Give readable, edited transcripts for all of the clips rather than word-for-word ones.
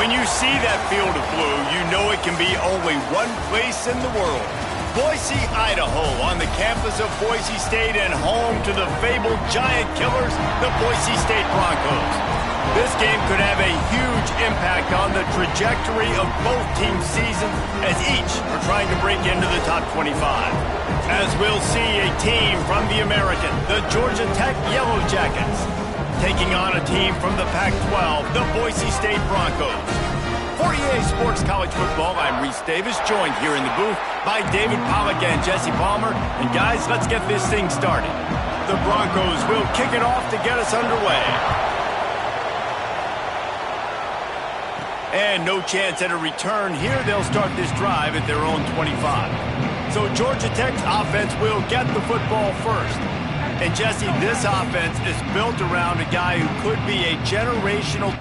When you see that field of blue, you know it can be only one place in the world. Boise, Idaho, on the campus of Boise State and home to the fabled giant killers, the Boise State Broncos. This game could have a huge impact on the trajectory of both teams' seasons as each are trying to break into the top 25. As we'll see a team from the American, the Georgia Tech Yellow Jackets, taking on a team from the Pac-12, the Boise State Broncos. For EA Sports College Football, I'm Reese Davis, joined here in the booth by David Pollack and Jesse Palmer. And guys, let's get this thing started. The Broncos will kick it off to get us underway. And no chance at a return here. They'll start this drive at their own 25. So Georgia Tech's offense will get the football first. And Jesse, this offense is built around a guy who could be a generational...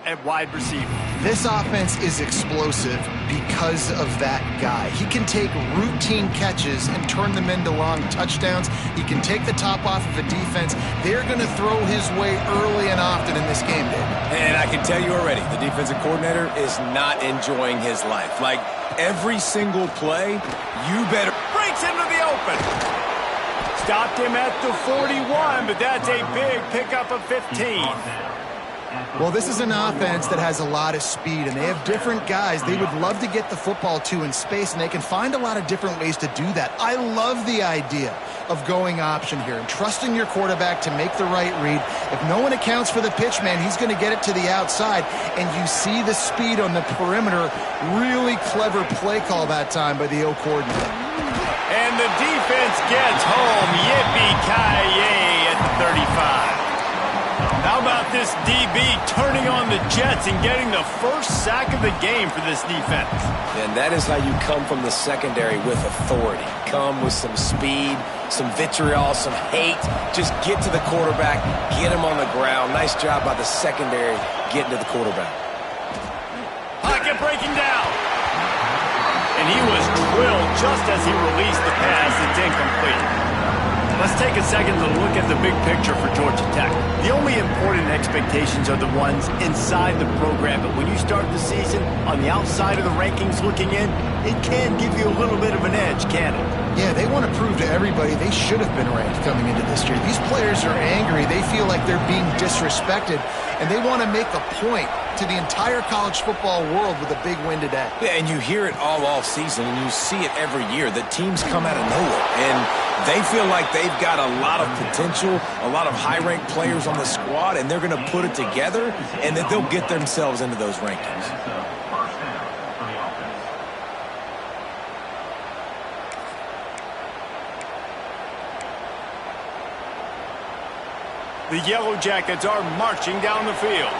At wide receiver, This offense is explosive because of that guy. He can take routine catches and turn them into long touchdowns. He can take the top off of a defense. They're going to throw his way early and often in this game, Dave. And I can tell you already, the defensive coordinator is not enjoying his life. Like, every single play, you better... Breaks into the open. Stopped him at the 41, but that's a big pickup of 15. Well, this is an offense that has a lot of speed, and they have different guys they would love to get the football to in space, and they can find a lot of different ways to do that. I love the idea of going option here and trusting your quarterback to make the right read. If no one accounts for the pitch, man, he's going to get it to the outside, and you see the speed on the perimeter. Really clever play call that time by the O coordinator. And the defense gets home. Yippee-ki-yay at the 35. How about this DB turning on the Jets and getting the first sack of the game for this defense? And that is how you come from the secondary with authority. Come with some speed, some vitriol, some hate. Just get to the quarterback, get him on the ground. Nice job by the secondary getting to the quarterback. Pocket breaking down. And he was drilled just as he released the pass. It's incomplete. Let's take a second to look at the big picture for Georgia Tech. The only important expectations are the ones inside the program, but when you start the season on the outside of the rankings looking in, it can give you a little bit of an edge, can it? Yeah, they want to prove to everybody they should have been ranked coming into this year. These players are angry. They feel like they're being disrespected, and they want to make a point to the entire college football world with a big win today. Yeah, and you hear it all off season, and you see it every year. The teams come out of nowhere, and they feel like they've got a lot of potential, a lot of high-ranked players on the squad, and they're going to put it together, and that they'll get themselves into those rankings. The Yellow Jackets are marching down the field.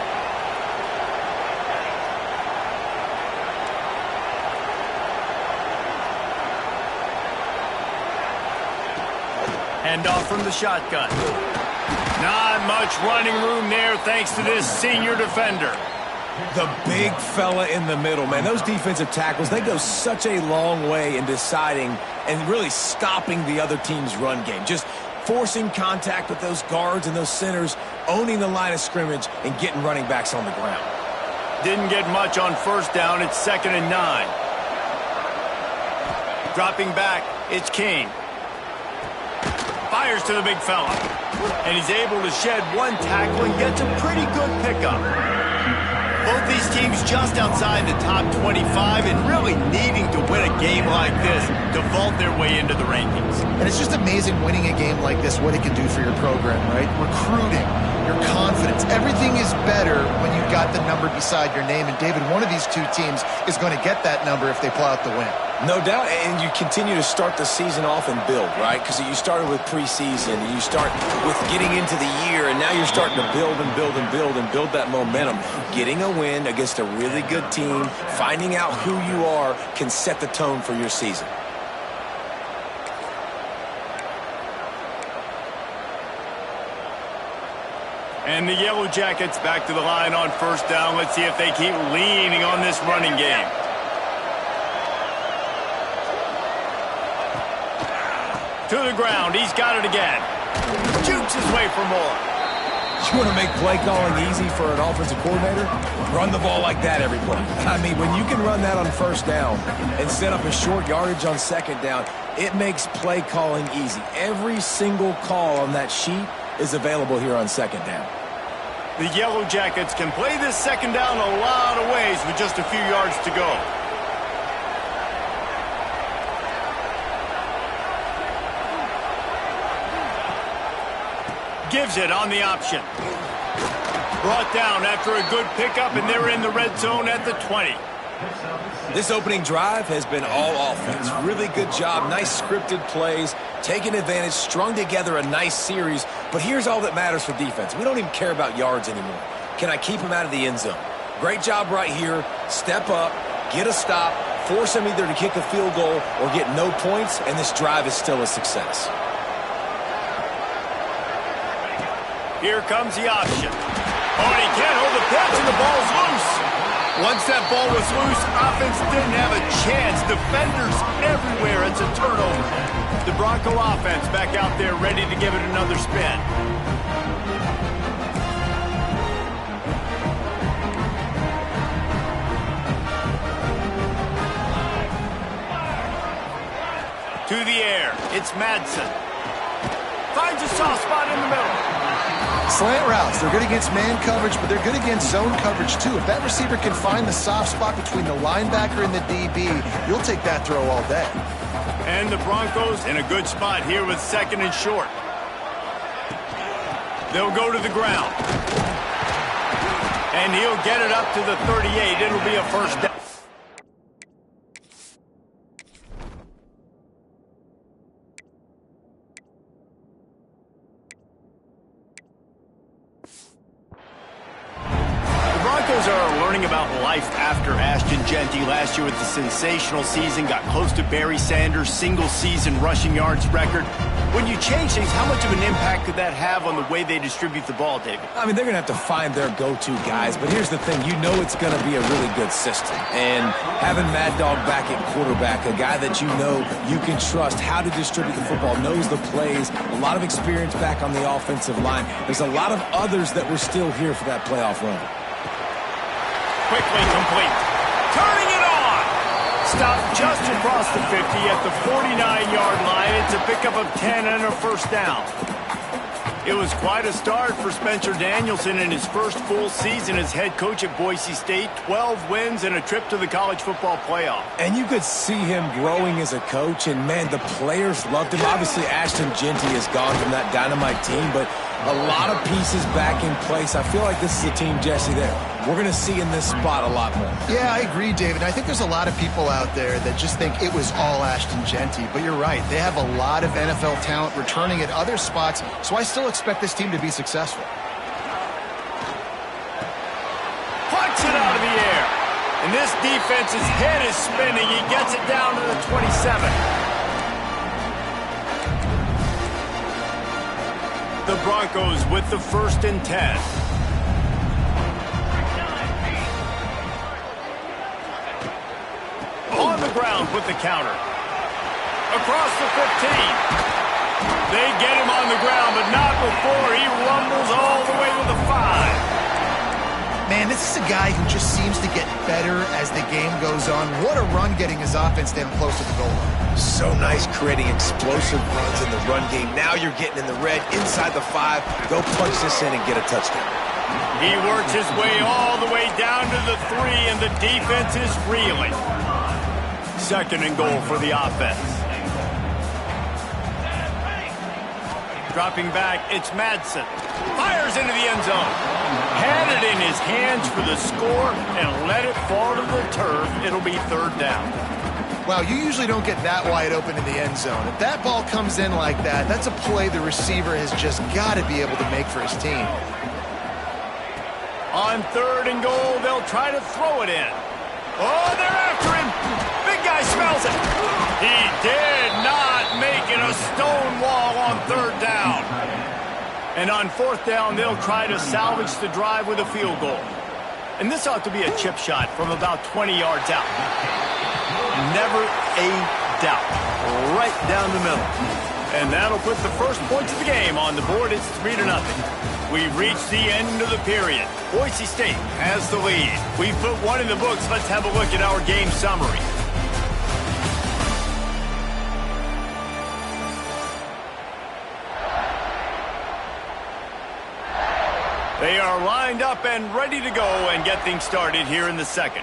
Handoff from the shotgun. Not much running room there thanks to this senior defender. The big fella in the middle, man. Those defensive tackles, they go such a long way in deciding and really stopping the other team's run game. Just forcing contact with those guards and those centers, owning the line of scrimmage, and getting running backs on the ground. Didn't get much on first down. It's 2nd and 9. Dropping back, it's Kane. Fires to the big fella. And he's able to shed one tackle and gets a pretty good pickup. Both these teams just outside the top 25 and really needing to win a game like this to vault their way into the rankings. And it's just amazing winning a game like this, what it can do for your program, right? Recruiting, your confidence, everything is better when you've got the number beside your name. And David, one of these two teams is going to get that number if they pull out the win. No doubt, and you continue to start the season off and build, right? Because you started with preseason, and you start with getting into the year, and now you're starting to build and build and build and build that momentum. Getting a win against a really good team, finding out who you are, can set the tone for your season. And the Yellow Jackets back to the line on first down. Let's see if they keep leaning on this running game. To the ground. He's got it again. Jukes his way for more. You want to make play calling easy for an offensive coordinator? Run the ball like that every play. I mean, when you can run that on first down and set up a short yardage on second down, it makes play calling easy. Every single call on that sheet is available here on second down. The Yellow Jackets can play this second down a lot of ways with just a few yards to go. Gives it on the option. Brought down after a good pickup, and they're in the red zone at the 20. This opening drive has been all offense. Really good job. Nice scripted plays. Taking advantage. Strung together a nice series. But here's all that matters for defense. We don't even care about yards anymore. Can I keep him out of the end zone? Great job right here. Step up. Get a stop. Force him either to kick a field goal or get no points, and this drive is still a success. Here comes the option. Oh, and he can't hold the pitch, and the ball's loose. Once that ball was loose, offense didn't have a chance. Defenders everywhere. It's a turnover. The Bronco offense back out there ready to give it another spin. To the air, it's Madsen. Finds a soft spot in the middle. Slant routes, they're good against man coverage, but they're good against zone coverage too. If that receiver can find the soft spot between the linebacker and the DB, you'll take that throw all day. And the Broncos in a good spot here with 2nd and short. They'll go to the ground. And he'll get it up to the 38. It'll be a first down. Are learning about life after Ashton Genty last year with the sensational season, got close to Barry Sanders' single-season rushing yards record. When you change things, how much of an impact could that have on the way they distribute the ball, David? I mean, they're going to have to find their go-to guys, but here's the thing. You know it's going to be a really good system. And having Mad Dog back at quarterback, a guy that you know you can trust how to distribute the football, knows the plays, a lot of experience back on the offensive line. There's a lot of others that were still here for that playoff run. Quickly complete. Turning it on. Stopped just across the 50 at the 49-yard line. It's a pickup of 10 and a first down. It was quite a start for Spencer Danielson in his first full season as head coach at Boise State. 12 wins and a trip to the college football playoff. And you could see him growing as a coach, and, man, the players loved him. Obviously, Ashton Genty has gone from that dynamite team, but a lot of pieces back in place. I feel like this is a team, Jesse, that we're going to see in this spot a lot more. Yeah, I agree, David. I think there's a lot of people out there that just think it was all Ashton Genty, but you're right. They have a lot of NFL talent returning at other spots, so I still expect this team to be successful. Punts it out of the air. And this defense's head is spinning. He gets it down to the 27. The Broncos with the 1st and 10. On the ground with the counter. Across the 15. They get him on the ground, but not before he rumbles all the way to the 5. Man, this is a guy who just seems to get better as the game goes on. What a run getting his offense down close to the goal line. So nice creating explosive runs in the run game. Now you're getting in the red inside the 5. Go punch this in and get a touchdown. He works his way all the way down to the 3, and the defense is reeling. 2nd and goal for the offense. Dropping back, it's Madsen. Fires into the end zone. Had it in his hands for the score and let it fall to the turf. It'll be 3rd down. Wow, you usually don't get that wide open in the end zone. If that ball comes in like that, that's a play the receiver has just got to be able to make for his team. On 3rd and goal, they'll try to throw it in. Oh, they're after him. Big guy smells it. He did not make it a stone wall on 3rd down. And on 4th down, they'll try to salvage the drive with a field goal. And this ought to be a chip shot from about 20 yards out. Never a doubt. Right down the middle. And that'll put the first points of the game on the board. It's 3-0. We've reached the end of the period. Boise State has the lead. We've put one in the books. Let's have a look at our game summary. They are lined up and ready to go and get things started here in the 2nd.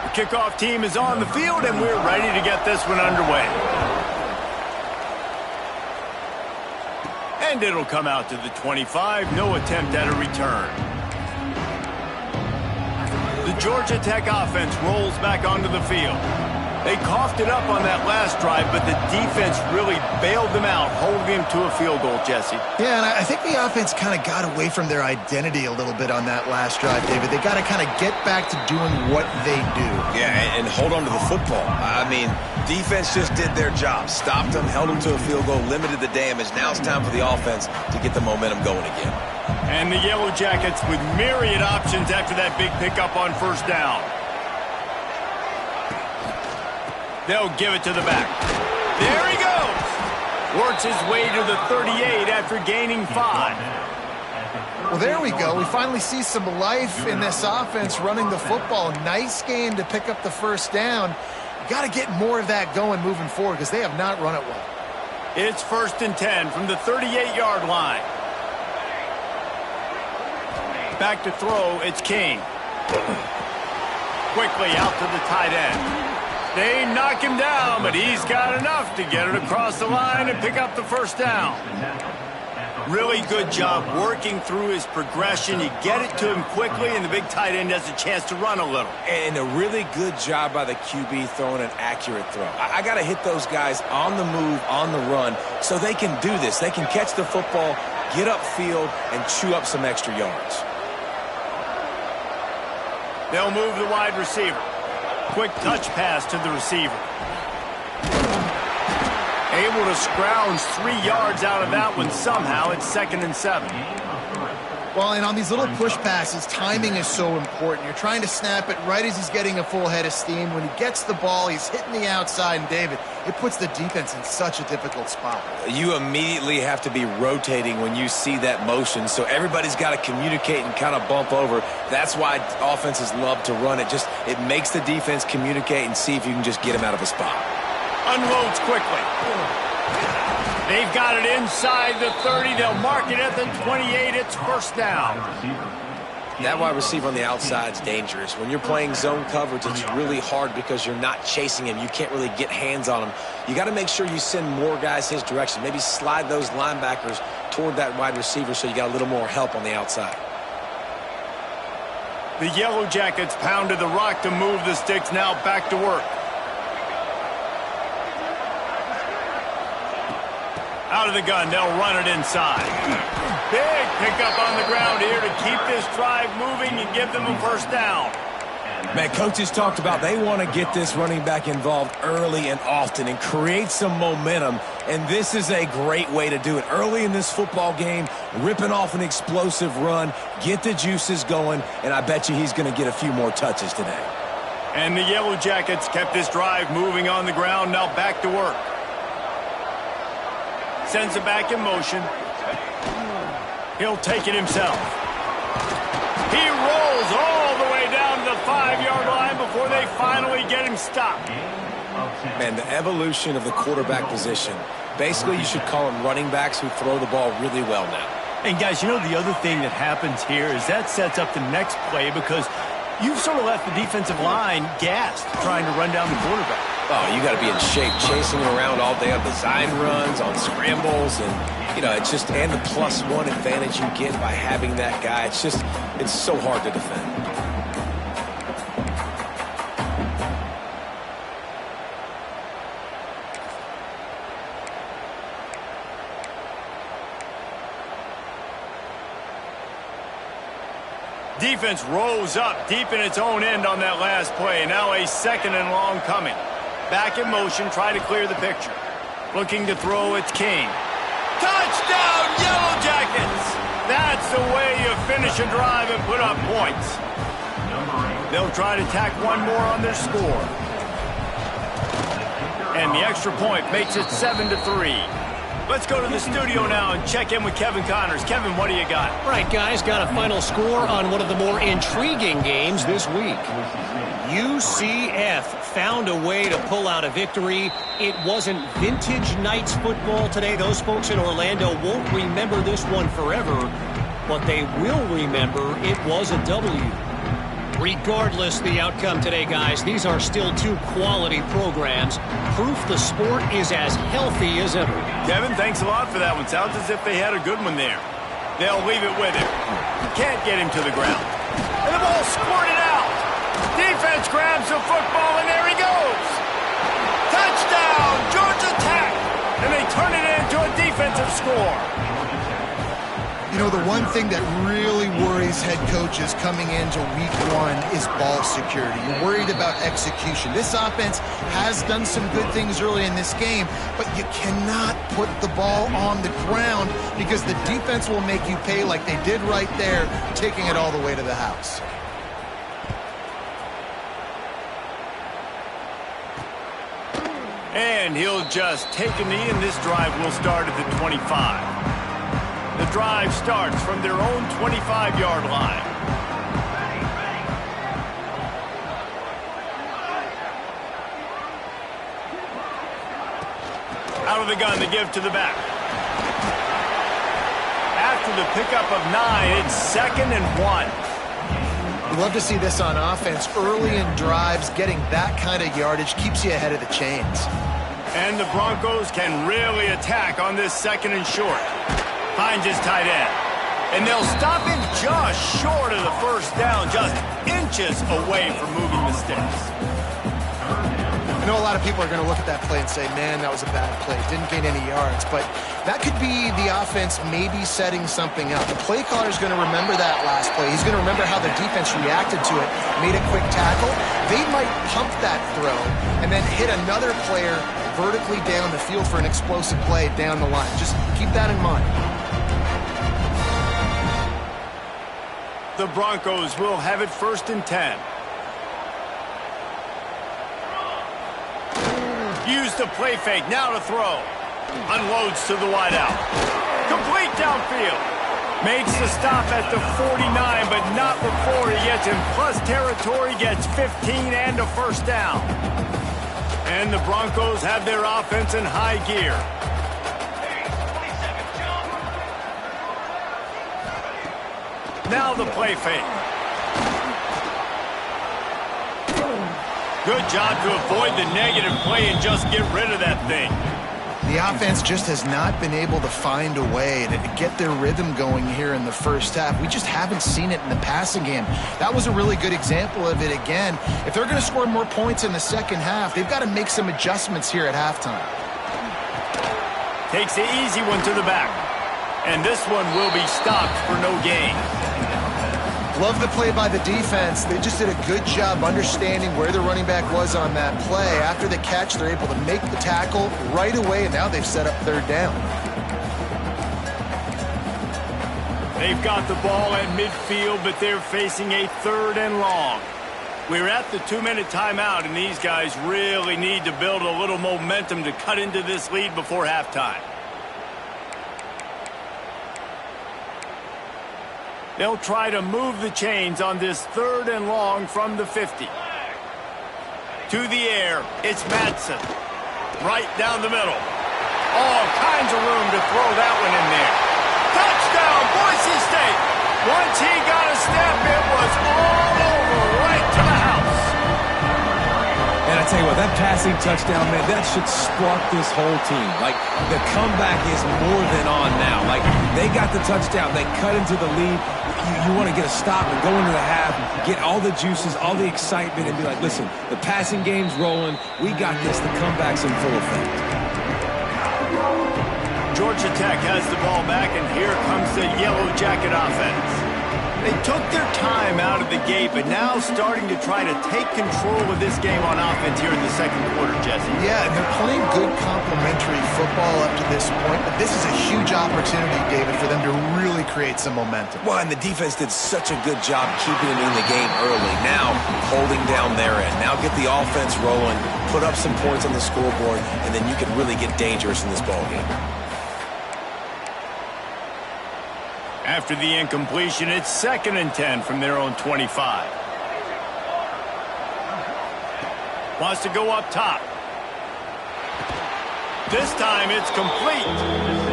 The kickoff team is on the field, and we're ready to get this one underway. And it'll come out to the 25. No attempt at a return. The Georgia Tech offense rolls back onto the field. They coughed it up on that last drive, but the defense really bailed them out, holding them to a field goal, Jesse. Yeah, and I think the offense kind of got away from their identity a little bit on that last drive, David. They got to kind of get back to doing what they do. Yeah, and hold on to the football. I mean, defense just did their job. Stopped them, held them to a field goal, limited the damage. Now it's time for the offense to get the momentum going again. And the Yellow Jackets with myriad options after that big pickup on first down. They'll give it to the back. There he goes. Works his way to the 38 after gaining 5. Well, there we go. We finally see some life in this offense running the football. Nice game to pick up the first down. Got to get more of that going moving forward because they have not run it well. It's 1st and 10 from the 38-yard line. Back to throw, it's King. Quickly out to the tight end. They knock him down, but he's got enough to get it across the line and pick up the first down. Really good job working through his progression. You get it to him quickly, and the big tight end has a chance to run a little. And a really good job by the QB throwing an accurate throw. I got to hit those guys on the move, on the run, so they can do this. They can catch the football, get upfield, and chew up some extra yards. They'll move the wide receiver. Quick touch pass to the receiver. Able to scrounge 3 yards out of that one somehow. It's 2nd and 7. Well, and on these little push passes, timing is so important. You're trying to snap it right as he's getting a full head of steam. When he gets the ball, he's hitting the outside, and David, it puts the defense in such a difficult spot. You immediately have to be rotating when you see that motion, so everybody's got to communicate and kind of bump over. That's why offenses love to run it. It makes the defense communicate and see if you can just get him out of a spot. Unloads quickly. They've got it inside the 30. They'll mark it at the 28. It's first down. That wide receiver on the outside is dangerous. When you're playing zone coverage, it's really hard because you're not chasing him. You can't really get hands on him. You got to make sure you send more guys his direction. Maybe slide those linebackers toward that wide receiver so you got a little more help on the outside. The Yellow Jackets pounded the rock to move the sticks. Now back to work. Out of the gun, they'll run it inside. Big pickup on the ground here to keep this drive moving and give them a first down. Man, coaches talked about they want to get this running back involved early and often and create some momentum, and this is a great way to do it. Early in this football game, ripping off an explosive run, get the juices going, and I bet you he's going to get a few more touches today. And the Yellow Jackets kept this drive moving on the ground. Now back to work. Sends it back in motion. He'll take it himself. He rolls all the way down to the 5-yard line before they finally get him stopped. Man, the evolution of the quarterback position. Basically, you should call them running backs who throw the ball really well now. And guys, you know the other thing that happens here is that sets up the next play because you've sort of left the defensive line gassed trying to run down the quarterback. Oh, you got to be in shape, chasing him around all day on design runs, on scrambles, and, you know, it's just, and the +1 advantage you get by having that guy. It's just, it's so hard to defend. Defense rose up deep in its own end on that last play. Now a 2nd and long coming. Back in motion, try to clear the picture. Looking to throw, it's King. Touchdown, Yellow Jackets! That's the way you finish a drive and put up points. They'll try to tack one more on their score. And the extra point makes it 7-3. Let's go to the studio now and check in with Kevin Connors. Kevin, what do you got? All right, guys, got a final score on one of the more intriguing games this week. UCF found a way to pull out a victory. It wasn't vintage Knights football today. Those folks in Orlando won't remember this one forever, but they will remember it was a W. Regardless the outcome today, guys, these are still two quality programs. Proof the sport is as healthy as ever. Kevin, thanks a lot for that one. Sounds as if they had a good one there. They'll leave it with him. Can't get him to the ground. And the ball squirted out. Defense grabs the football, and there he goes. Touchdown, Georgia Tech. And they turn it into a defensive score. You You know, the one thing that really worries head coaches coming into week one is ball security. You're worried about execution. This offense has done some good things early in this game, but you cannot put the ball on the ground because the defense will make you pay like they did right there, taking it all the way to the house. And he'll just take a knee, and this drive will start at the 25. The drive starts from their own 25-yard line. Out of the gun, the give to the back. After the pickup of 9, it's 2nd and 1. You love to see this on offense. Early in drives, getting that kind of yardage keeps you ahead of the chains. And the Broncos can really attack on this 2nd and short. Finds his tight end. And they'll stop him just short of the first down, just inches away from moving the sticks. I know a lot of people are going to look at that play and say, man, that was a bad play. Didn't gain any yards. But that could be the offense maybe setting something up. The play caller is going to remember that last play. He's going to remember how the defense reacted to it, made a quick tackle. They might pump that throw and then hit another player vertically down the field for an explosive play down the line. Just keep that in mind. The Broncos will have it 1st and 10. Use the play fake, now to throw. Unloads to the wideout. Complete downfield. Makes the stop at the 49, but not before he gets in plus territory, gets 15 and a first down. And the Broncos have their offense in high gear. Now the play fake. Good job to avoid the negative play and just get rid of that thing. The offense just has not been able to find a way to get their rhythm going here in the first half. We just haven't seen it in the passing game. That was a really good example of it again. If they're going to score more points in the second half, they've got to make some adjustments here at halftime. Takes the easy one to the back. And this one will be stopped for no gain. Love the play by the defense. They just did a good job understanding where the running back was on that play. After the catch, they're able to make the tackle right away, and now they've set up 3rd down. They've got the ball at midfield, but they're facing a 3rd and long. We're at the 2-minute timeout, and these guys really need to build a little momentum to cut into this lead before halftime. They'll try to move the chains on this 3rd and long from the 50. To the air, it's Madsen. Right down the middle. All kinds of room to throw that one in there. Touchdown, Boise State! Once he got a step, it was all over, right to the house. And I tell you what, that passing touchdown, man, that should spark this whole team. Like, the comeback is more than on now. Like, they got the touchdown. They cut into the lead. You want to get a stop and go into the half, get all the juices, all the excitement, and be like, listen, the passing game's rolling. We got this. The comeback's in full effect. Georgia Tech has the ball back, and here comes the Yellow Jacket offense. They took their time out of the gate, but now starting to try to take control of this game on offense here in the second quarter, Jesse. Yeah, and they're playing good complementary football up to this point, but this is a huge opportunity, David, for them to really create some momentum. Well, and the defense did such a good job keeping it in the game early. Now, holding down their end. Now get the offense rolling, put up some points on the scoreboard, and then you can really get dangerous in this ballgame. After the incompletion, it's 2nd and 10 from their own 25. Wants to go up top. This time it's complete.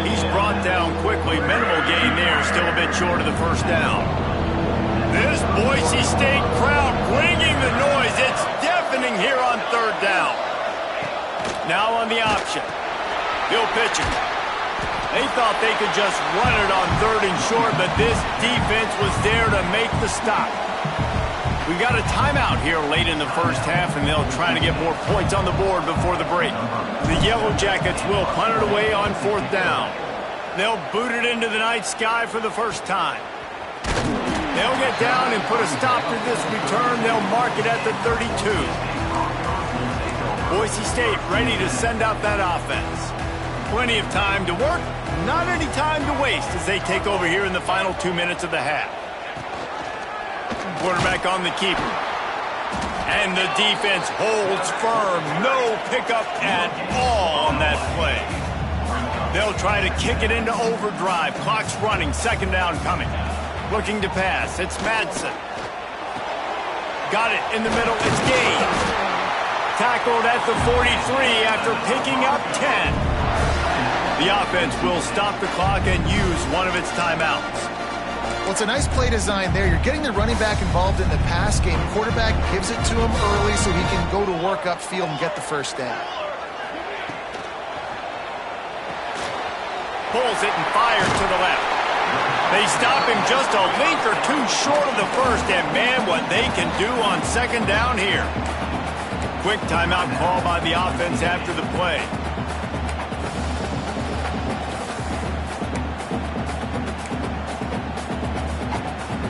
He's brought down quickly. Minimal gain there, still a bit short of the first down. This Boise State crowd bringing the noise. It's deafening here on 3rd down. Now on the option. He'll pitch it. They thought they could just run it on 3rd and short, but this defense was there to make the stop. We got a timeout here late in the first half, and they'll try to get more points on the board before the break. The Yellow Jackets will punt it away on 4th down. They'll boot it into the night sky for the first time. They'll get down and put a stop to this return. They'll mark it at the 32. Boise State ready to send out that offense. Plenty of time to work, not any time to waste as they take over here in the final 2 minutes of the half. Quarterback on the keeper. And the defense holds firm. No pickup at all on that play. They'll try to kick it into overdrive. Clock's running. Second down coming. Looking to pass. It's Madsen. Got it in the middle. It's Gaines. Tackled at the 43 after picking up 10. The offense will stop the clock and use one of its timeouts. Well, it's a nice play design there. You're getting the running back involved in the pass game. Quarterback gives it to him early so he can go to work upfield and get the first down. Pulls it and fires to the left. They stop him just a link or two short of the first, and man, what they can do on second down here. Quick timeout call by the offense after the play.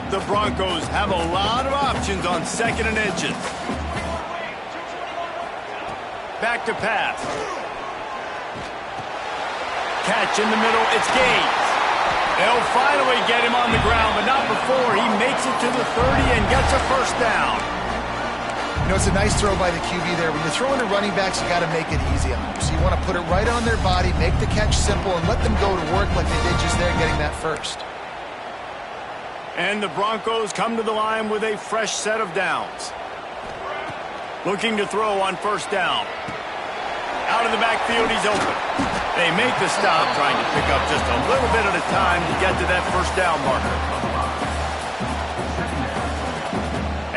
The Broncos have a lot of options on second and inches. Back to pass. Catch in the middle, it's Gaines. They'll finally get him on the ground, but not before he makes it to the 30 and gets a first down. You know, it's a nice throw by the QB there. When you're throwing to running backs, you got to make it easy on them. So you want to put it right on their body, make the catch simple, and let them go to work like they did just there getting that first. And the Broncos come to the line with a fresh set of downs. Looking to throw on first down. Out of the backfield, he's open. They make the stop, trying to pick up just a little bit at a time to get to that first down marker.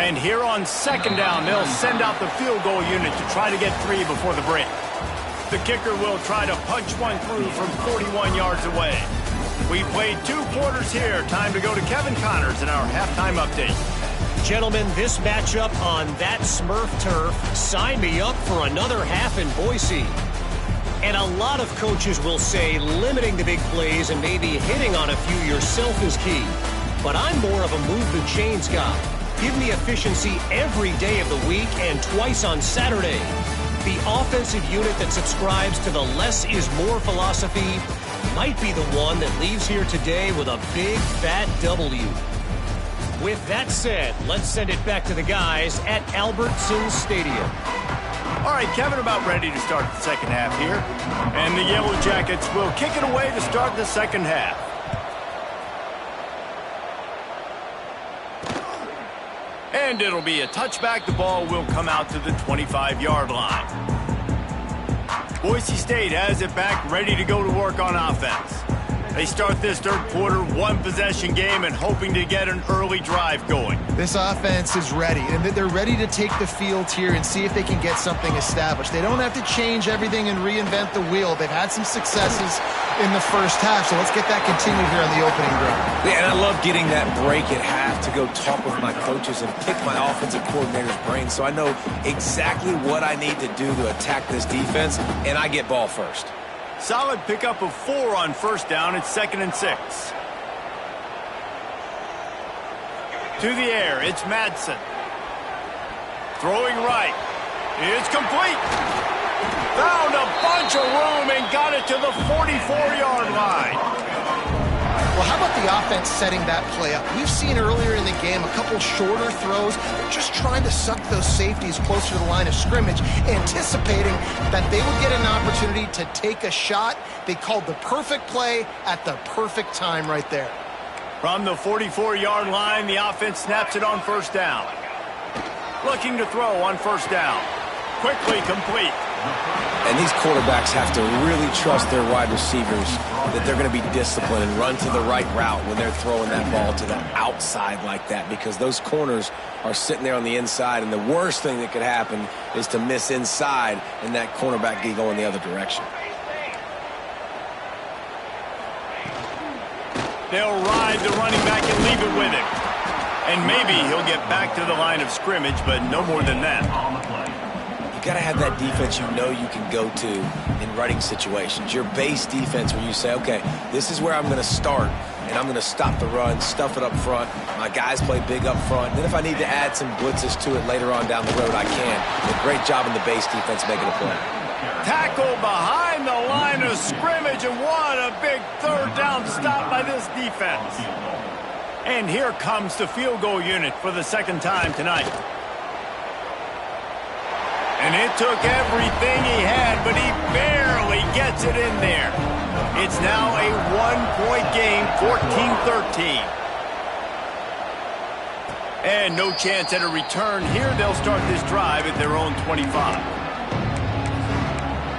And here on second down, they'll send out the field goal unit to try to get 3 before the break. The kicker will try to punch one through from 41 yards away. We played 2 quarters here. Time to go to Kevin Connors in our halftime update. Gentlemen, this matchup on that Smurf turf, sign me up for another half in Boise. And a lot of coaches will say limiting the big plays and maybe hitting on a few yourself is key. But I'm more of a move the chains guy. Give me efficiency every day of the week and twice on Saturday. The offensive unit that subscribes to the less is more philosophy might be the one that leaves here today with a big fat W. With that said, let's send it back to the guys at Albertson Stadium. All right, Kevin, about ready to start the second half here. And the Yellow Jackets will kick it away to start the second half. And it'll be a touchback. The ball will come out to the 25-yard line. Boise State has it back, ready to go to work on offense. They start this third quarter, 1-possession game, and hoping to get an early drive going. This offense is ready, and they're ready to take the field here and see if they can get something established. They don't have to change everything and reinvent the wheel. They've had some successes in the first half, so let's get that continued here on the opening drive. Yeah, and I love getting that break at half to go talk with my coaches and pick my offensive coordinator's brain so I know exactly what I need to do to attack this defense, and I get ball first. Solid pickup of 4 on first down. It's 2nd and 6. To the air, it's Madsen. Throwing right. It's complete. Found a bunch of room and got it to the 44-yard line. Well, how about the offense setting that play up? We've seen earlier in the game a couple shorter throws. They're just trying to suck those safeties closer to the line of scrimmage, anticipating that they would get an opportunity to take a shot. They called the perfect play at the perfect time right there. From the 44-yard line, the offense snaps it on first down. Looking to throw on first down. Quickly complete. And these quarterbacks have to really trust their wide receivers that they're going to be disciplined and run to the right route when they're throwing that ball to the outside like that, because those corners are sitting there on the inside, and the worst thing that could happen is to miss inside and that cornerback get going the other direction. They'll ride the running back and leave it with him. And maybe he'll get back to the line of scrimmage, but no more than that. You got to have that defense you know you can go to in running situations. Your base defense where you say, okay, this is where I'm going to start, and I'm going to stop the run, stuff it up front. My guys play big up front. Then if I need to add some blitzes to it later on down the road, I can. But great job in the base defense making a play. Tackle behind the line of scrimmage, and what a big third down stop by this defense. And here comes the field goal unit for the second time tonight. And it took everything he had, but he barely gets it in there. It's now a one-point game, 14-13. And no chance at a return here. They'll start this drive at their own 25.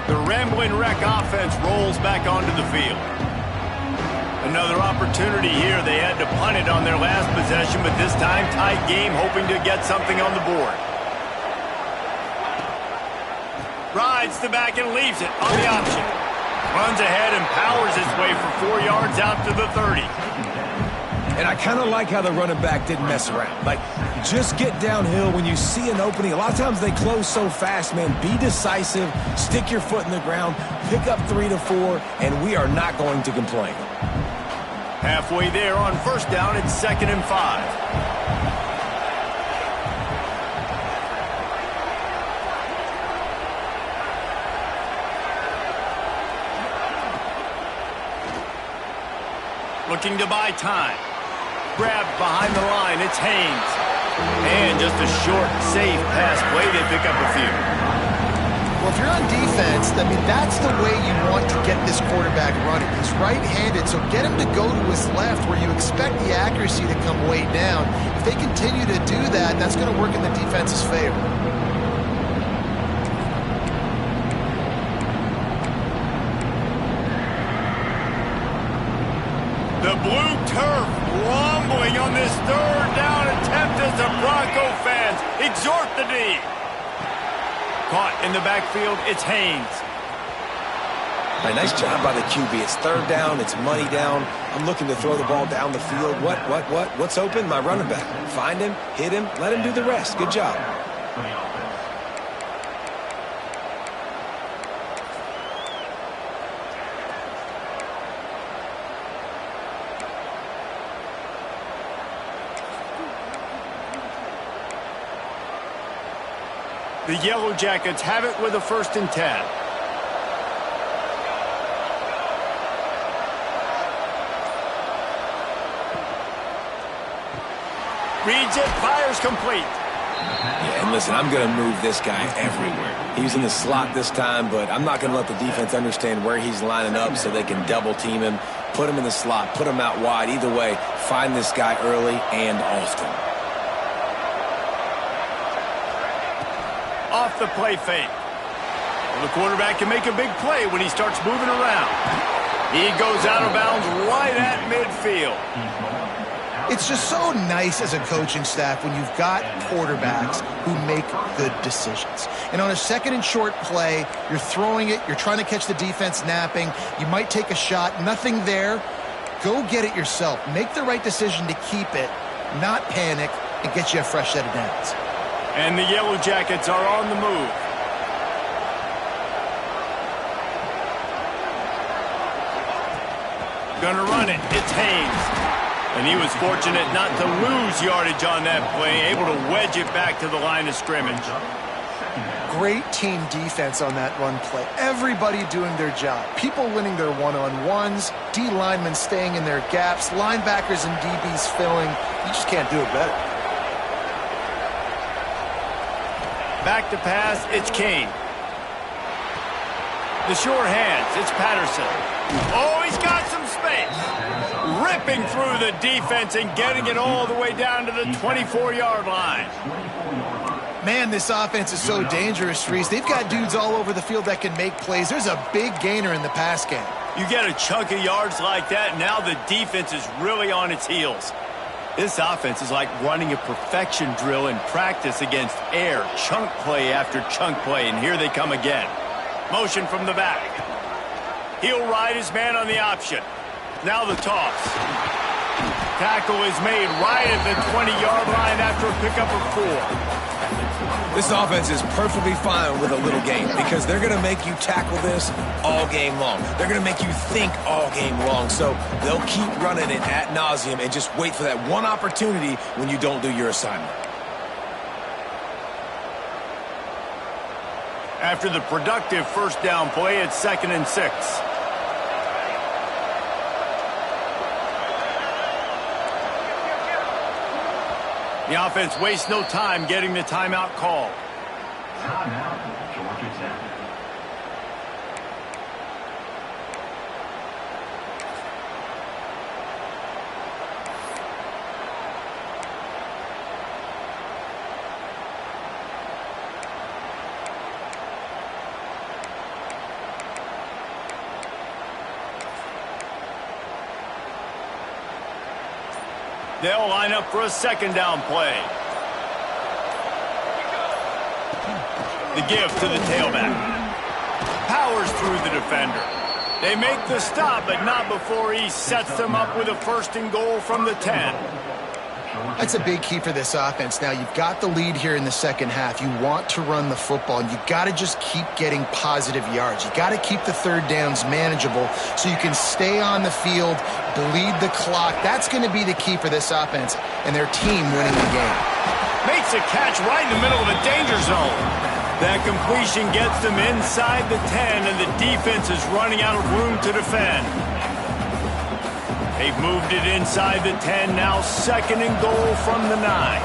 The Rambling Wreck offense rolls back onto the field. Another opportunity here. They had to punt it on their last possession, but this time tight game, hoping to get something on the board. Rides the back and leaves it on the option. Runs ahead and powers his way for 4 yards out to the 30. And I kind of like how the running back didn't mess around. Like, just get downhill when you see an opening. A lot of times they close so fast, man. Be decisive, stick your foot in the ground, pick up 3 to 4, and we are not going to complain. Halfway there on first down, it's 2nd and 5. Looking to buy time. Grabbed behind the line. It's Haynes. And just a short, safe pass play. They pick up a few. Well, if you're on defense, I mean, that's the way you want to get this quarterback running. He's right-handed, so get him to go to his left where you expect the accuracy to come way down. If they continue to do that, that's going to work in the defense's favor. The blue turf rumbling on this third down attempt as the Bronco fans exhort the D. Caught in the backfield, it's Haynes. Right, nice job by the QB. It's third down, it's money down. I'm looking to throw the ball down the field. What's open? My running back. Find him, hit him, let him do the rest. Good job. The Yellow Jackets have it with a 1st and 10. Reads it, fires complete. Yeah, and listen, I'm going to move this guy everywhere. He's in the slot this time, but I'm not going to let the defense understand where he's lining up so they can double team him, put him in the slot, put him out wide. Either way, find this guy early and often. Off the play fake. Well, the quarterback can make a big play when he starts moving around. He goes out of bounds right at midfield. It's just so nice as a coaching staff when you've got quarterbacks who make good decisions. And on a 2nd and short play, you're throwing it, you're trying to catch the defense napping, you might take a shot, nothing there. Go get it yourself. Make the right decision to keep it, not panic, and get you a fresh set of downs. And the Yellow Jackets are on the move. Gonna run it. It's Haynes. And he was fortunate not to lose yardage on that play, able to wedge it back to the line of scrimmage. Great team defense on that run play. Everybody doing their job. People winning their one-on-ones, D linemen staying in their gaps, linebackers and DBs filling. You just can't do it better. Back to pass, it's Kane. The sure hands, it's Patterson. Oh, he's got some space. Ripping through the defense and getting it all the way down to the 24-yard line. Man, this offense is so dangerous, Reese. They've got dudes all over the field that can make plays. There's a big gainer in the pass game. You get a chunk of yards like that, now the defense is really on its heels. This offense is like running a perfection drill in practice against air, chunk play after chunk play, and here they come again. Motion from the back. He'll ride his man on the option. Now the toss. Tackle is made right at the 20-yard line after a pickup of 4. This offense is perfectly fine with a little game because they're going to make you tackle this all game long. They're going to make you think all game long. So they'll keep running it ad nauseum and just wait for that one opportunity when you don't do your assignment. After the productive first down play, it's 2nd and 6. The offense wastes no time getting the timeout called. Timeout, Georgia Tech. They'll line up for a 2nd down play. The give to the tailback. Powers through the defender. They make the stop, but not before he sets them up with a 1st and goal from the 10. That's a big key for this offense. Now, you've got the lead here in the second half. You want to run the football, and you've got to just keep getting positive yards. You've got to keep the 3rd downs manageable so you can stay on the field, bleed the clock. That's going to be the key for this offense and their team winning the game. Makes a catch right in the middle of a danger zone. That completion gets them inside the 10, and the defense is running out of room to defend. They've moved it inside the 10, now 2nd and goal from the 9.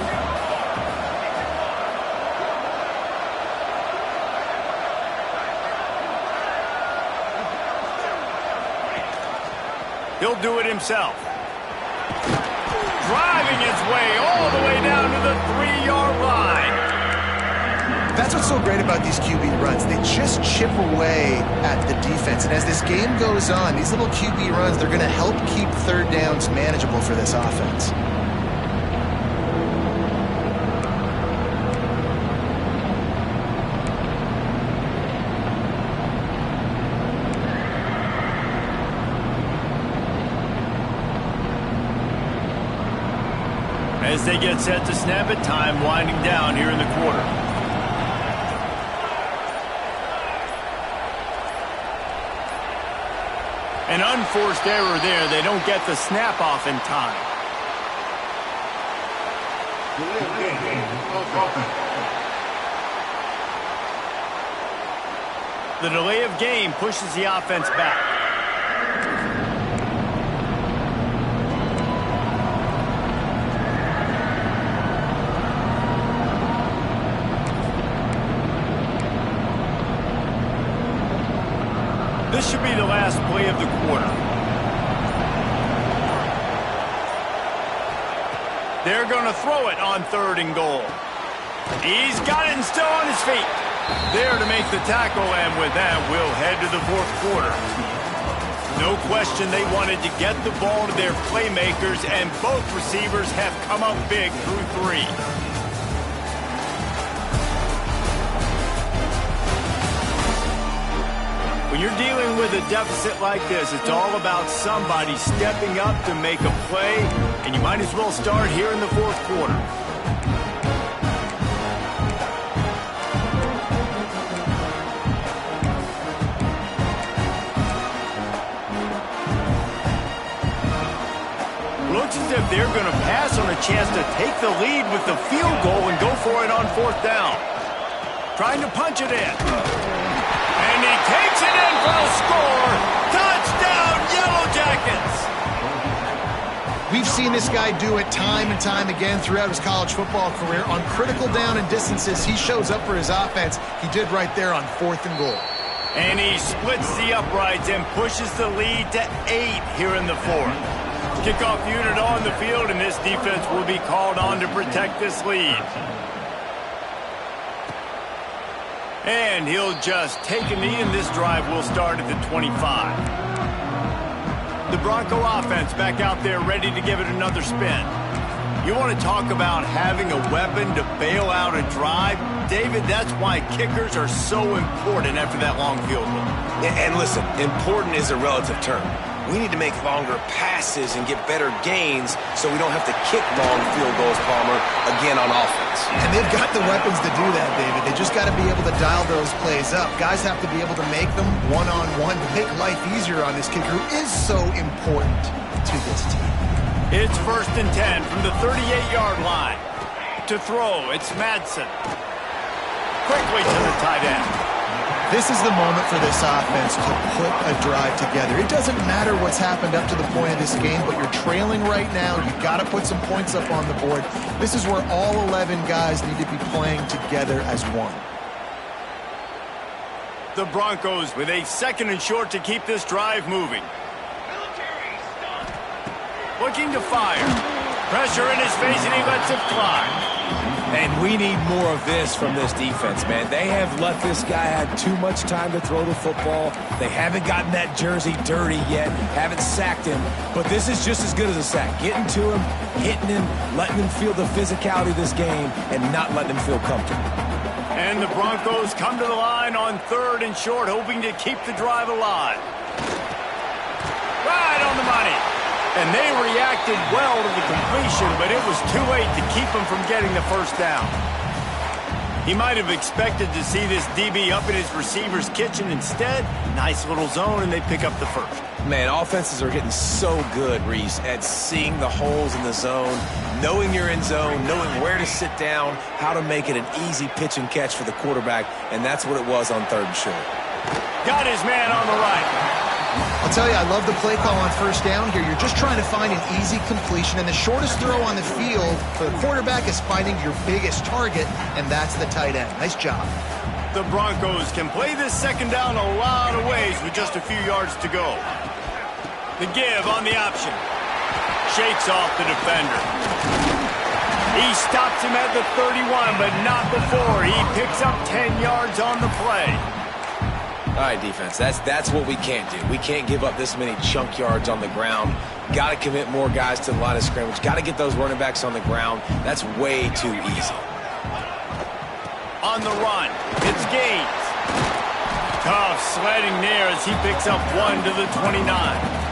He'll do it himself. Driving his way all the way down to the 3-yard line. That's what's so great about these QB runs. They just chip away at the defense. And as this game goes on, these little QB runs, they're going to help keep 3rd downs manageable for this offense. As they get set to snap it, time winding down here in the quarter. An unforced error there. They don't get the snap off in time. The delay of game pushes the offense back. This should be the last play of the quarter. They're going to throw it on 3rd and goal. He's got it and still on his feet. There to make the tackle, and with that, we'll head to the 4th quarter. No question they wanted to get the ball to their playmakers, and both receivers have come up big through 3. When you're dealing with a deficit like this, it's all about somebody stepping up to make a play, and you might as well start here in the 4th quarter. Looks as if they're going to pass on a chance to take the lead with the field goal and go for it on 4th down. Trying to punch it in. And he takes it in for the score. Touchdown, Yellow Jackets. We've seen this guy do it time and time again throughout his college football career. On critical down and distances, he shows up for his offense. He did right there on 4th and goal. And he splits the uprights and pushes the lead to 8 here in the 4th. Kickoff unit on the field, and this defense will be called on to protect this lead. And he'll just take a knee, and this drive will start at the 25. The Bronco offense back out there ready to give it another spin. You want to talk about having a weapon to bail out a drive? David, that's why kickers are so important after that long field goal. And listen, important is a relative term. We need to make longer passes and get better gains so we don't have to kick long field goals, Palmer, again on offense. And they've got the weapons to do that, David. They just got to be able to dial those plays up. Guys have to be able to make them one-on-one to make life easier on this kicker who is so important to this team. It's 1st and 10 from the 38-yard line. To throw, it's Madsen. Quickly to the tight end. This is the moment for this offense to put a drive together. It doesn't matter what's happened up to the point of this game, but you're trailing right now. You've got to put some points up on the board. This is where all 11 guys need to be playing together as one. The Broncos with a 2nd and short to keep this drive moving. Looking to fire. Pressure in his face, and he lets it fly. And we need more of this from this defense, man. They have let this guy have too much time to throw the football. They haven't gotten that jersey dirty yet, haven't sacked him. But this is just as good as a sack. Getting to him, hitting him, letting him feel the physicality of this game, and not letting him feel comfortable. And the Broncos come to the line on 3rd and short, hoping to keep the drive alive. Right on the money. And they reacted well to the completion, but it was too late to keep him from getting the first down. He might have expected to see this DB up in his receiver's kitchen. Instead, nice little zone, and they pick up the first. Man, offenses are getting so good, Reese, at seeing the holes in the zone, knowing you're in zone, knowing where to sit down, how to make it an easy pitch and catch for the quarterback, and that's what it was on 3rd and short. Got his man on the right. I'll tell you, I love the play call on 1st down here. You're just trying to find an easy completion, and the shortest throw on the field for the quarterback is finding your biggest target, and that's the tight end. Nice job. The Broncos can play this 2nd down a lot of ways with just a few yards to go. The give on the option. Shakes off the defender. He stops him at the 31, but not before. He picks up 10 yards on the play. All right, defense, that's what we can't do. We can't give up this many chunk yards on the ground. Got to commit more guys to the line of scrimmage. Got to get those running backs on the ground. That's way too easy. On the run, it's Gaines. Tough sledding there as he picks up 1 to the 29.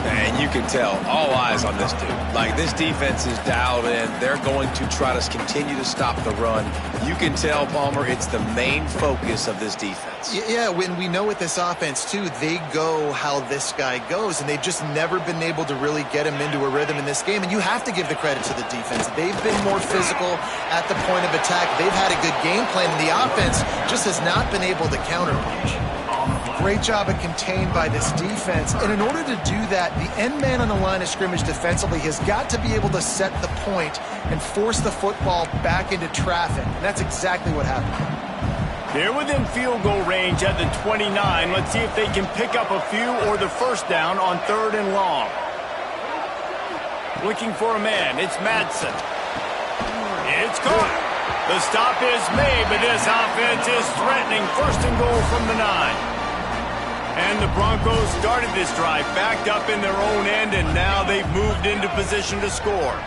And you can tell, all eyes on this dude. Like, this defense is dialed in. They're going to try to continue to stop the run. You can tell, Palmer, it's the main focus of this defense. Yeah, when we know with this offense, too, they go how this guy goes, and they've just never been able to really get him into a rhythm in this game, and you have to give the credit to the defense. They've been more physical at the point of attack. They've had a good game plan, and the offense just has not been able to counterpunch. Great job of contained by this defense. And in order to do that, the end man on the line of scrimmage defensively has got to be able to set the point and force the football back into traffic. And that's exactly what happened. They're within field goal range at the 29. Let's see if they can pick up a few or the first down on 3rd and long. Looking for a man. It's Madsen. It's caught. The stop is made, but this offense is threatening 1st and goal from the 9. And the Broncos started this drive backed up in their own end, and now they've moved into position to score.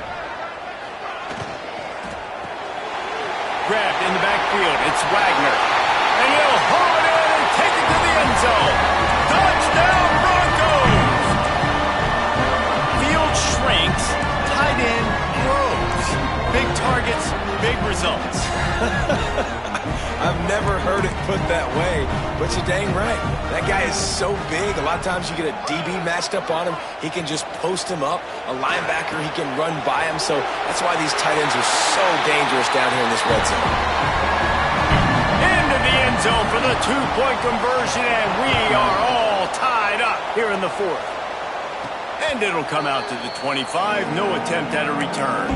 Grabbed in the backfield. It's Wagner. And he'll haul it in and take it to the end zone. Touchdown, Broncos! Field shrinks. Tight end grows. Big targets, big results. I've never heard it put that way, but you're dang right. That guy is so big. A lot of times you get a DB matched up on him. He can just post him up. A linebacker, he can run by him. So that's why these tight ends are so dangerous down here in this red zone. Into the end zone for the 2-point conversion, and we are all tied up here in the 4th. And it'll come out to the 25. No attempt at a return.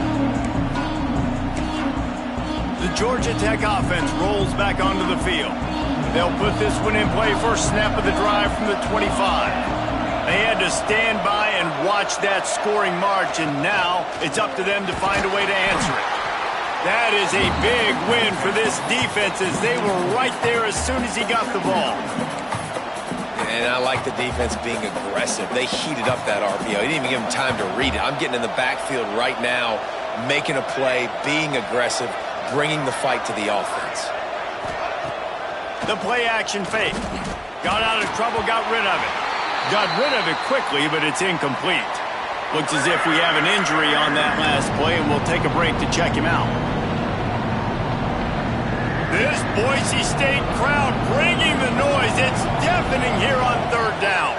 The Georgia Tech offense rolls back onto the field. They'll put this one in play first snap of the drive from the 25. They had to stand by and watch that scoring march, and now it's up to them to find a way to answer it. That is a big win for this defense as they were right there as soon as he got the ball. And I like the defense being aggressive. They heated up that RPO. He didn't even give him time to read it. I'm getting in the backfield right now, making a play, being aggressive, bringing the fight to the offense. The play action fake. Got out of trouble, got rid of it. Got rid of it quickly, but it's incomplete. Looks as if we have an injury on that last play, and we'll take a break to check him out. This Boise State crowd bringing the noise. It's deafening here on third down.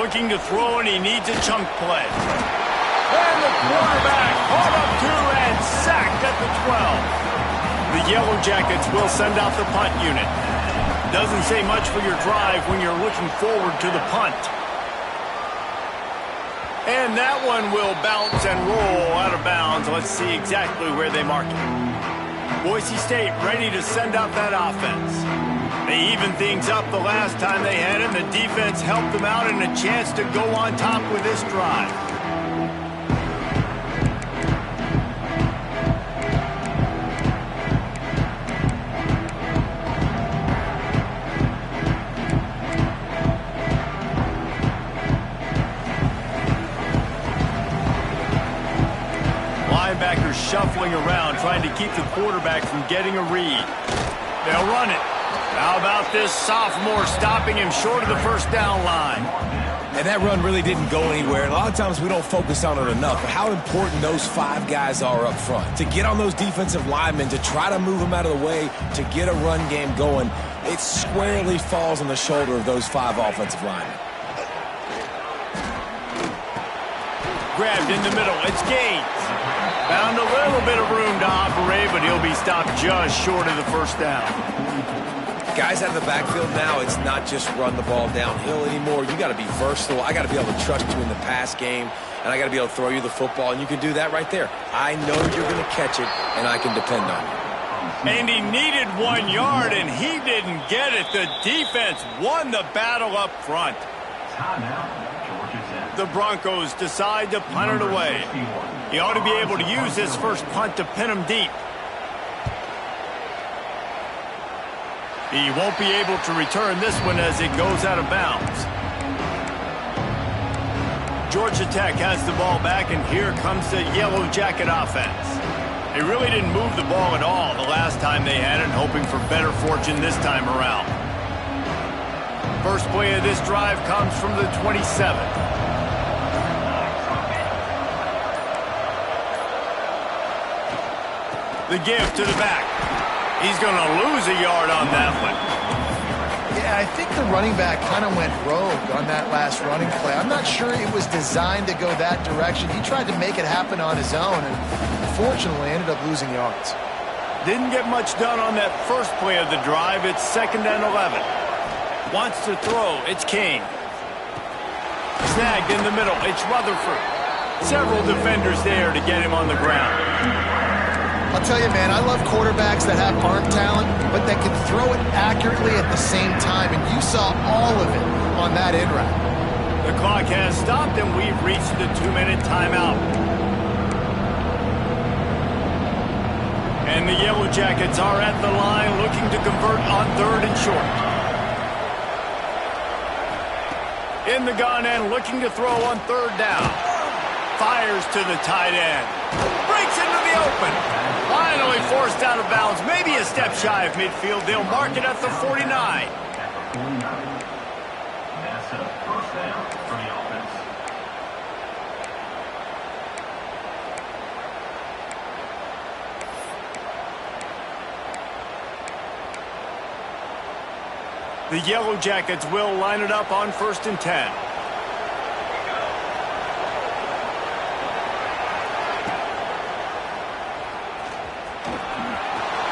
Looking to throw, and he needs a chunk play. And the quarterback caught up to and sacked at the 12. The Yellow Jackets will send out the punt unit. Doesn't say much for your drive when you're looking forward to the punt. And that one will bounce and roll out of bounds. Let's see exactly where they mark it. Boise State ready to send out that offense. They evened things up the last time they had him. The defense helped them out and a chance to go on top with this drive. Shuffling around, trying to keep the quarterback from getting a read. They'll run it. How about this sophomore stopping him short of the first down line? And that run really didn't go anywhere. And a lot of times we don't focus on it enough, but how important those 5 guys are up front. To get on those defensive linemen, to try to move them out of the way, to get a run game going, it squarely falls on the shoulder of those 5 offensive linemen. Grabbed in the middle. It's Gaines. Found a little bit of room to operate, but he'll be stopped just short of the first down. Guys out of the backfield now, it's not just run the ball downhill anymore. You got to be versatile. I got to be able to trust you in the pass game, and I got to be able to throw you the football, and you can do that right there. I know you're going to catch it, and I can depend on you. And he needed 1 yard, and he didn't get it. The defense won the battle up front. The Broncos decide to punt it away. He ought to be able to use this first punt to pin him deep. He won't be able to return this one as it goes out of bounds. Georgia Tech has the ball back, and here comes the Yellow Jacket offense. They really didn't move the ball at all the last time they had it, hoping for better fortune this time around. First play of this drive comes from the 27. The give to the back. He's going to lose a yard on that one. Yeah, I think the running back kind of went rogue on that last running play. I'm not sure it was designed to go that direction. He tried to make it happen on his own and unfortunately ended up losing yards. Didn't get much done on that first play of the drive. It's 2nd and 11. Wants to throw. It's King. Snagged in the middle. It's Rutherford. Several defenders there to get him on the ground. I'll tell you, man, I love quarterbacks that have arm talent, but that can throw it accurately at the same time, and you saw all of it on that in route. The clock has stopped, and we've reached the 2-minute timeout. And the Yellow Jackets are at the line looking to convert on 3rd and short. In the gun and looking to throw on 3rd down. Fires to the tight end. Breaks into the open. Finally forced out of bounds. Maybe a step shy of midfield. They'll mark it at the 49. That's a first down for the offense. The Yellow Jackets will line it up on 1st and 10.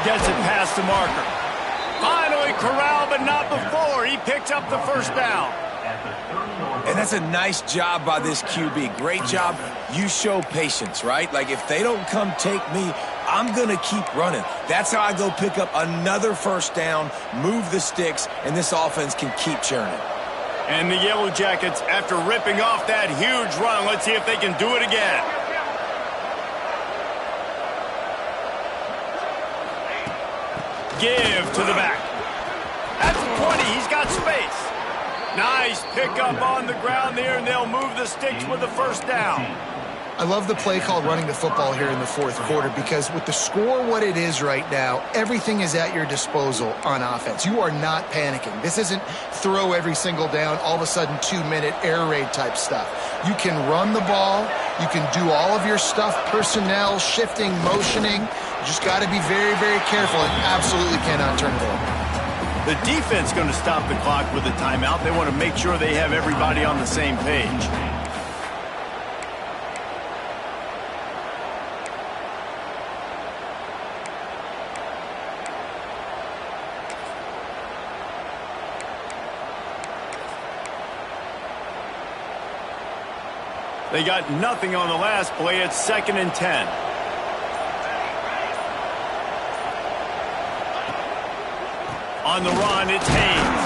Gets it past the marker. Finally corralled, but not before. He picks up the first down. And that's a nice job by this QB. Great job. You show patience, right? Like, if they don't come take me, I'm going to keep running. That's how I go pick up another first down, move the sticks, and this offense can keep churning. And the Yellow Jackets, after ripping off that huge run, let's see if they can do it again. Give to the back. At the 20, he's got space. Nice pickup on the ground there, and they'll move the sticks with the first down. I love the play called running the football here in the fourth quarter because with the score what it is right now, everything is at your disposal on offense. You are not panicking. This isn't throw every single down, all of a sudden 2-minute air raid type stuff. You can run the ball. You can do all of your stuff, personnel, shifting, motioning. You just got to be very, very careful and absolutely cannot turn it over. The defense going to stop the clock with a timeout. They want to make sure they have everybody on the same page. They got nothing on the last play. It's 2nd and 10. On the run, it's Haynes.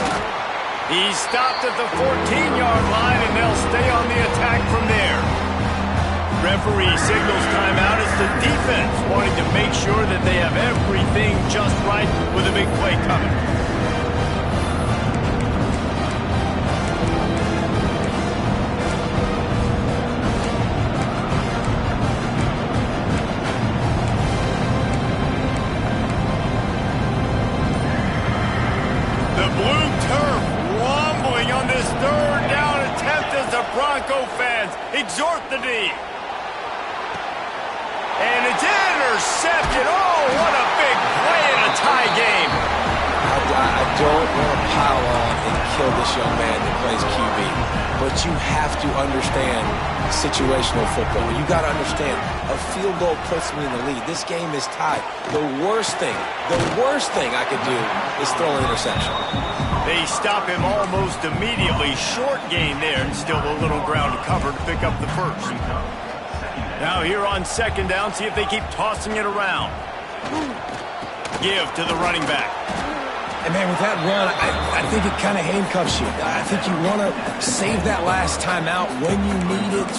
He's stopped at the 14-yard line, and they'll stay on the attack from there. Referee signals timeout as the defense wanting to make sure that they have everything just right with a big play coming. Bronco fans exhort the D. And it's intercepted. Oh, what a big play in a tie game. I don't want to pile on and kill this young man that plays QB, but you have to understand situational football. You got to understand, a field goal puts me in the lead. This game is tied. The worst thing I could do is throw an interception. They stop him almost immediately. Short gain there, and still a little ground to cover to pick up the first. Now here on 2nd down, see if they keep tossing it around. Give to the running back. And, man, with that run, I think it kind of handcuffs you. I think you want to save that last time out when you need it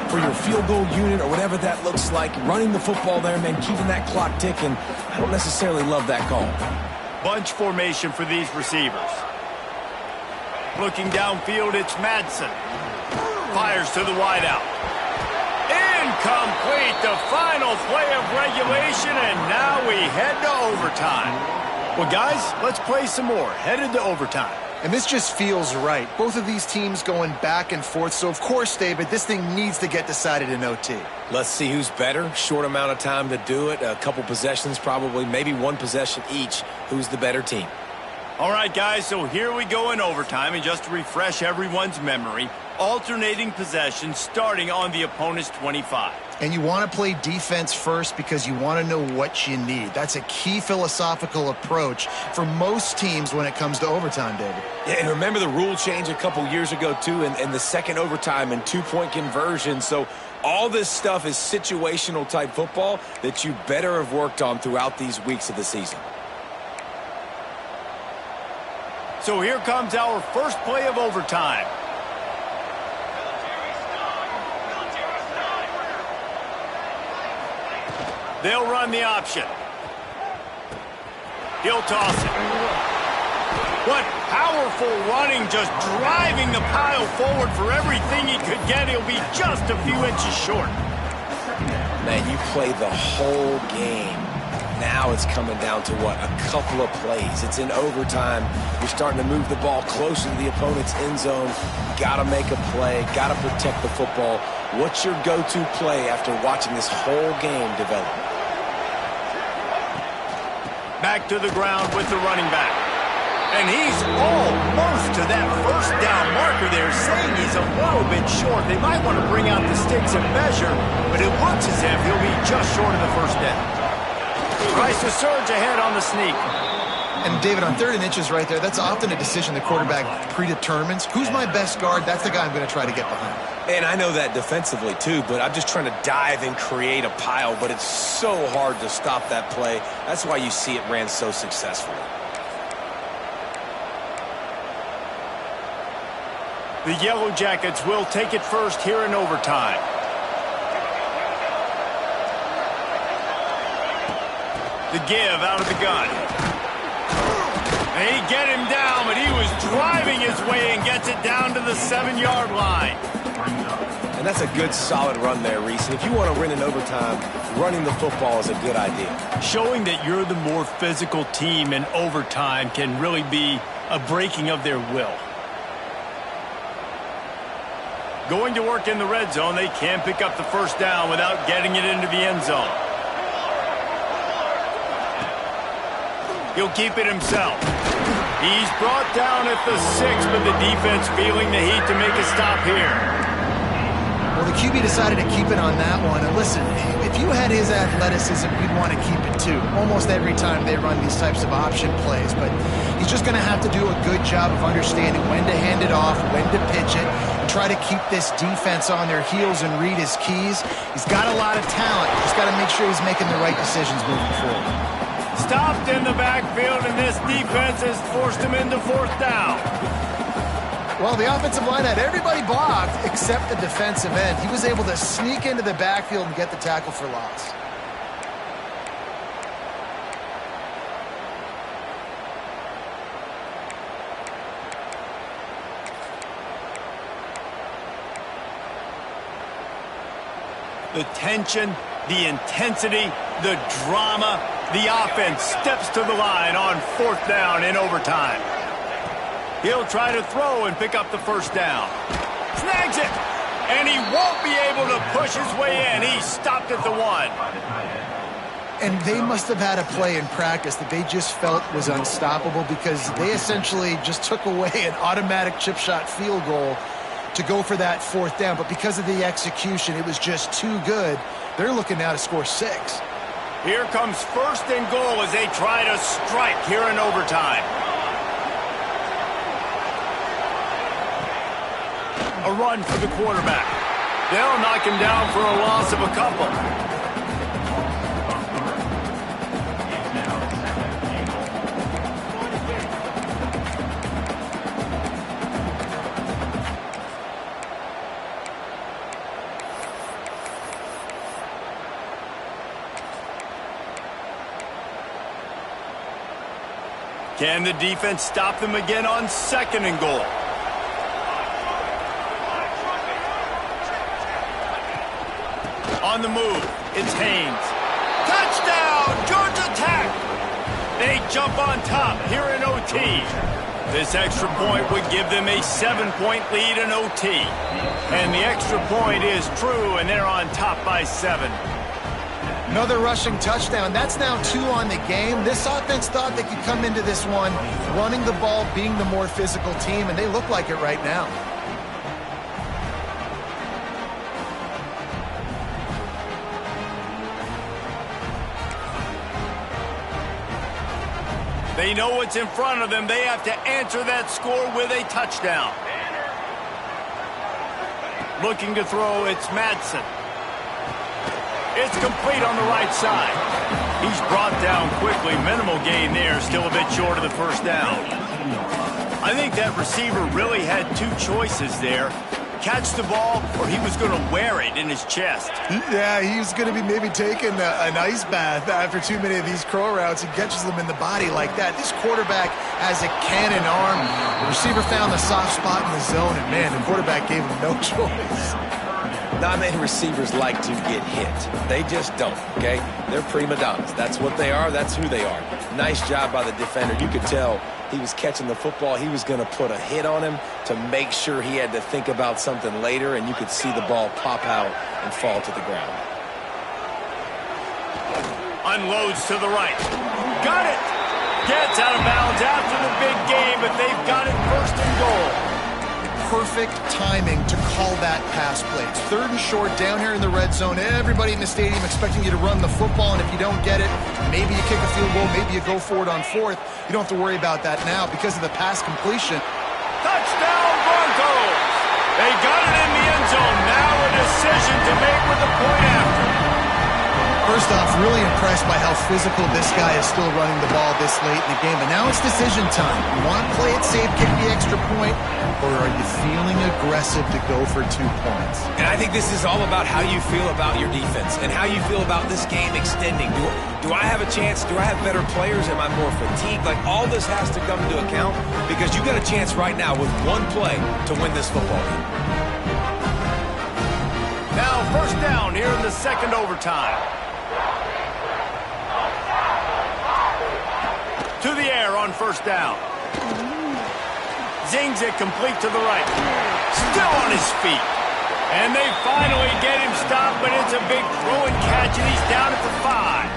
for your field goal unit or whatever that looks like. Running the football there, man, keeping that clock ticking. I don't necessarily love that call. Bunch formation for these receivers. Looking downfield, it's Madsen. Fires to the wideout. Incomplete, the final play of regulation, and now we head to overtime. Well, guys, let's play some more. Headed to overtime. And this just feels right. Both of these teams going back and forth. So, of course, David, this thing needs to get decided in OT. Let's see who's better. Short amount of time to do it. A couple possessions probably. Maybe one possession each. Who's the better team? All right, guys, so here we go in overtime. And just to refresh everyone's memory, alternating possessions starting on the opponent's 25. And you want to play defense first because you want to know what you need. That's a key philosophical approach for most teams when it comes to overtime, David. Yeah, and remember the rule change a couple years ago, too, and the second overtime and two-point conversion. So all this stuff is situational type football that you better have worked on throughout these weeks of the season. So here comes our first play of overtime. They'll run the option. He'll toss it. What powerful running, just driving the pile forward for everything he could get. He'll be just a few inches short. Man, you play the whole game. Now it's coming down to what? A couple of plays. It's in overtime. You're starting to move the ball closer to the opponent's end zone. Got to make a play. Got to protect the football. What's your go-to play after watching this whole game develop? Back to the ground with the running back. And he's almost to that first down marker there, saying he's a little bit short. They might want to bring out the sticks and measure, but it looks as if he'll be just short of the first down. Tries to surge ahead on the sneak. And, David, on 3rd and inches right there, that's often a decision the quarterback predetermines. Who's my best guard? That's the guy I'm going to try to get behind. And I know that defensively, too, but I'm just trying to dive and create a pile, but it's so hard to stop that play. That's why you see it ran so successfully. The Yellow Jackets will take it first here in overtime. The give out of the gun. They get him down, but he was driving his way and gets it down to the 7-yard line. And that's a good, solid run there, Reese. And if you want to win in overtime, running the football is a good idea. Showing that you're the more physical team in overtime can really be a breaking of their will. Going to work in the red zone, they can pick up the first down without getting it into the end zone. He'll keep it himself. He's brought down at the 6, but the defense feeling the heat to make a stop here. Well, the QB decided to keep it on that one. And listen, if you had his athleticism, you'd want to keep it too. Almost every time they run these types of option plays. But he's just going to have to do a good job of understanding when to hand it off, when to pitch it, and try to keep this defense on their heels and read his keys. He's got a lot of talent. Just got to make sure he's making the right decisions moving forward. Stopped in the backfield, and this defense has forced him into fourth down. Well, the offensive line had everybody blocked except the defensive end. He was able to sneak into the backfield and get the tackle for loss. The tension, the intensity, the drama, the offense steps to the line on fourth down in overtime. He'll try to throw and pick up the first down. Snags it, and he won't be able to push his way in. He stopped at the 1. And they must have had a play in practice that they just felt was unstoppable because they essentially just took away an automatic chip shot field goal to go for that fourth down. But because of the execution, it was just too good. They're looking now to score 6. Here comes first and goal as they try to strike here in overtime. A run for the quarterback. They'll knock him down for a loss of a couple. Can the defense stop them again on second and goal? On the move, it's Haynes. Touchdown, Georgia Tech! They jump on top here in OT. This extra point would give them a 7-point lead in OT. And the extra point is true, and they're on top by 7. Another rushing touchdown. That's now 2 on the game. This offense thought they could come into this one running the ball, being the more physical team, and they look like it right now. They know what's in front of them. They have to answer that score with a touchdown. Looking to throw, it's Madsen. It's complete on the right side. He's brought down quickly. Minimal gain there. Still a bit short of the first down. I think that receiver really had 2 choices there. Catch the ball, or he was going to wear it in his chest. Yeah, he was going to be maybe taking an ice bath after too many of these curl routes. He catches them in the body like that. This quarterback has a cannon arm. The receiver found the soft spot in the zone, and man, the quarterback gave him no choice. Not many receivers like to get hit. They just don't, okay? They're prima donnas. That's what they are. That's who they are. Nice job by the defender. You could tell he was catching the football. He was going to put a hit on him to make sure he had to think about something later, and you could see the ball pop out and fall to the ground. Unloads to the right. Got it! Gets out of bounds after the big game, but they've got it first and goal. Perfect timing to call that pass play. It's 3rd and short down here in the red zone. Everybody in the stadium expecting you to run the football, and if you don't get it, maybe you kick a field goal, maybe you go for it on 4th. You don't have to worry about that now because of the pass completion. Touchdown, Broncos! They got it in the end zone. Now a decision to make with the point after. First off, really impressed by how physical this guy is still running the ball this late in the game. But now it's decision time. You want to play it safe, kick the extra point, or are you feeling aggressive to go for 2 points? And I think this is all about how you feel about your defense and how you feel about this game extending. Do I have a chance? Do I have better players? Am I more fatigued? Like, all this has to come into account because you got a chance right now with 1 play to win this football game. Now first down here in the second overtime. To the air on first down. Zings it complete to the right. Still on his feet. And they finally get him stopped, but it's a big throw and catch, and he's down at the 5.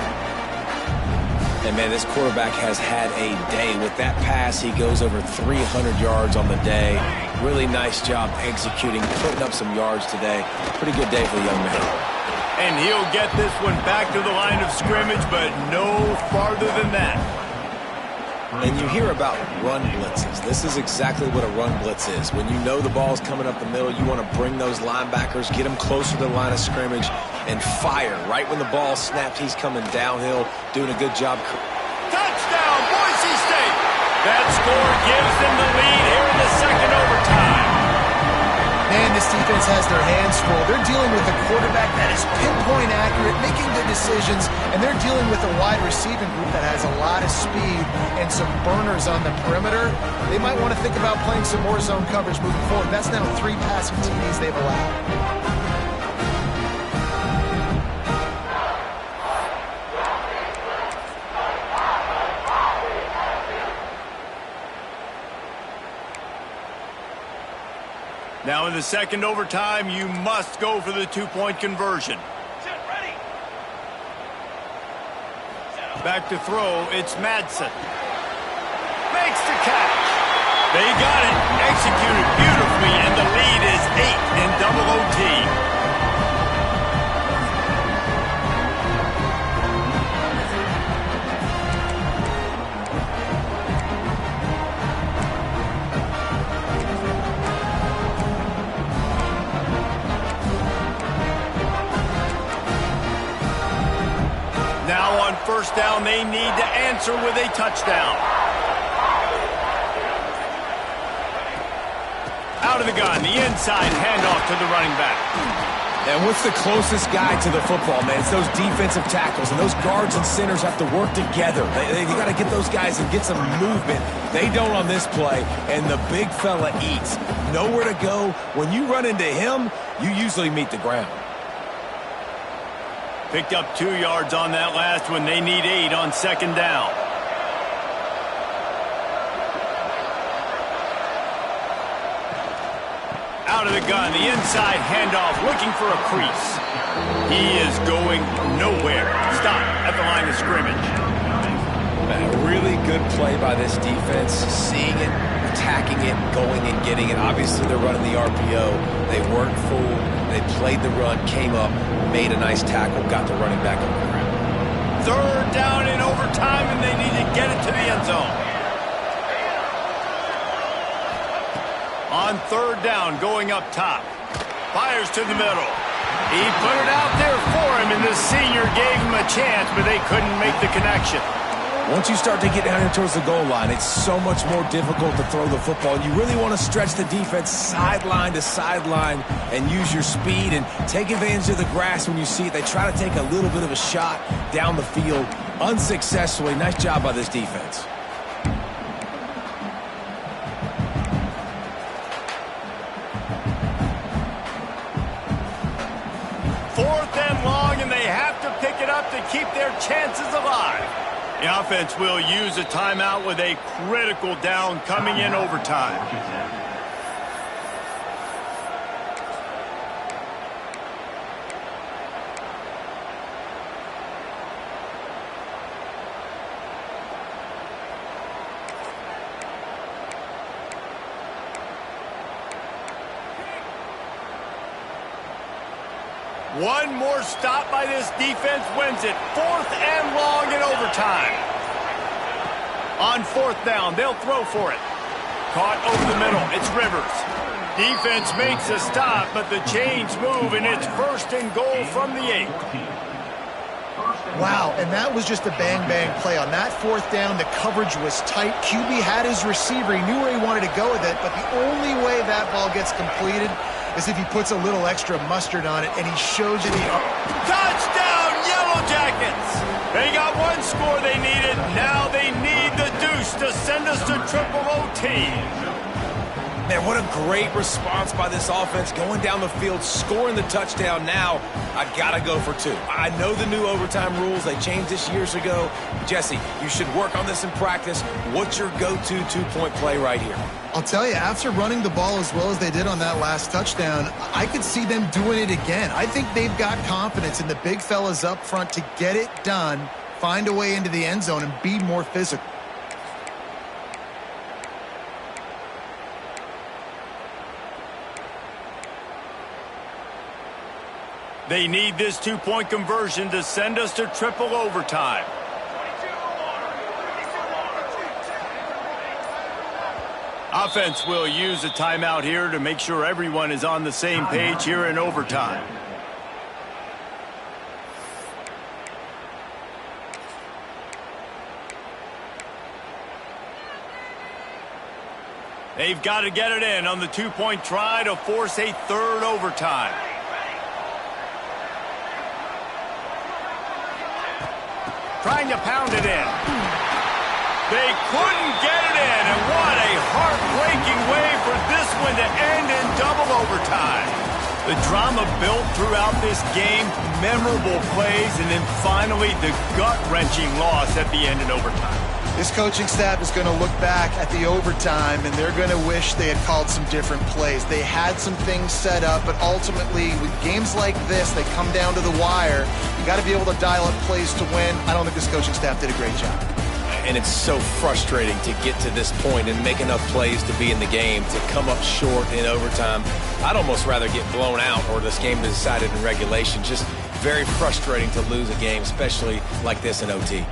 And, man, this quarterback has had a day. With that pass, he goes over 300 yards on the day. Really nice job executing, putting up some yards today. Pretty good day for the young man. And he'll get this one back to the line of scrimmage, but no farther than that. And you hear about run blitzes. This is exactly what a run blitz is. When you know the ball's coming up the middle, you want to bring those linebackers, get them closer to the line of scrimmage, and fire. Right when the ball snapped, he's coming downhill, doing a good job. Touchdown, Boise State! That score gives them the lead here in the second overtime. Man, this defense has their hands full. They're dealing with a quarterback that is pinpoint accurate, making good decisions, and they're dealing with a wide receiving group that has a lot of speed and some burners on the perimeter. They might want to think about playing some more zone coverage moving forward. That's now 3 passing TDs they've allowed. Now in the second overtime, you must go for the 2-point conversion. Back to throw, it's Madsen. Makes the catch. They got it, executed beautifully, and the lead is 8 in double OT. Now on first down, they need to answer with a touchdown. Out of the gun, the inside handoff to the running back. And what's the closest guy to the football, man? It's those defensive tackles, and those guards and centers have to work together. They got to get those guys and get some movement. They don't on this play, and the big fella eats. Nowhere to go. When you run into him, you usually meet the ground. Picked up 2 yards on that last one. They need 8 on second down. Out of the gun, the inside handoff, looking for a crease. He is going nowhere. Stop at the line of scrimmage. A really good play by this defense, seeing it, attacking it, going and getting it. Obviously, they're running the RPO. They weren't fooled. They played the run, came up, made a nice tackle, got the running back on the ground. Third down in overtime, and they need to get it to the end zone. On third down, going up top. Fires to the middle. He put it out there for him, and the senior gave him a chance, but they couldn't make the connection. Once you start to get down here towards the goal line, it's so much more difficult to throw the football. You really want to stretch the defense sideline to sideline and use your speed and take advantage of the grass when you see it. They try to take a little bit of a shot down the field unsuccessfully. Nice job by this defense. Fourth and long, and they have to pick it up to keep their chances alive. The offense will use a timeout with a critical down coming in overtime. One more stop by this defense wins it. Fourth and long in overtime. On fourth down, they'll throw for it. Caught over the middle. It's Rivers. Defense makes a stop, but the chains move, and it's first and goal from the 8. Wow, and that was just a bang-bang play. On that fourth down, the coverage was tight. QB had his receiver. He knew where he wanted to go with it, but the only way that ball gets completed is if he puts a little extra mustard on it, and he shows you the... Touchdown, Yellow Jackets! They got one score they needed. Now they need the deuce to send us to triple OT. Man, what a great response by this offense, going down the field, scoring the touchdown. Now, I got to go for 2. I know the new overtime rules. They changed this years ago. Jesse, you should work on this in practice. What's your go-to two-point play right here? I'll tell you, after running the ball as well as they did on that last touchdown, I could see them doing it again. I think they've got confidence in the big fellas up front to get it done, find a way into the end zone, and be more physical. They need this two-point conversion to send us to triple overtime. Offense will use a timeout here to make sure everyone is on the same page here in overtime. They've got to get it in on the two-point try to force a third overtime. Trying to pound it in. They couldn't get it in, and what a heartbreaking way for this one to end in double overtime. The drama built throughout this game, memorable plays, and then finally the gut-wrenching loss at the end in overtime. This coaching staff is going to look back at the overtime, and they're going to wish they had called some different plays. They had some things set up, but ultimately, with games like this, they come down to the wire. You got to be able to dial up plays to win. I don't think this coaching staff did a great job. And it's so frustrating to get to this point and make enough plays to be in the game, to come up short in overtime. I'd almost rather get blown out or this game is decided in regulation. Just very frustrating to lose a game, especially like this in OT.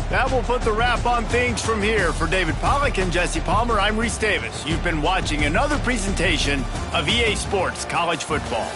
That will put the wrap on things from here. For David Pollack and Jesse Palmer, I'm Reese Davis. You've been watching another presentation of EA Sports College Football.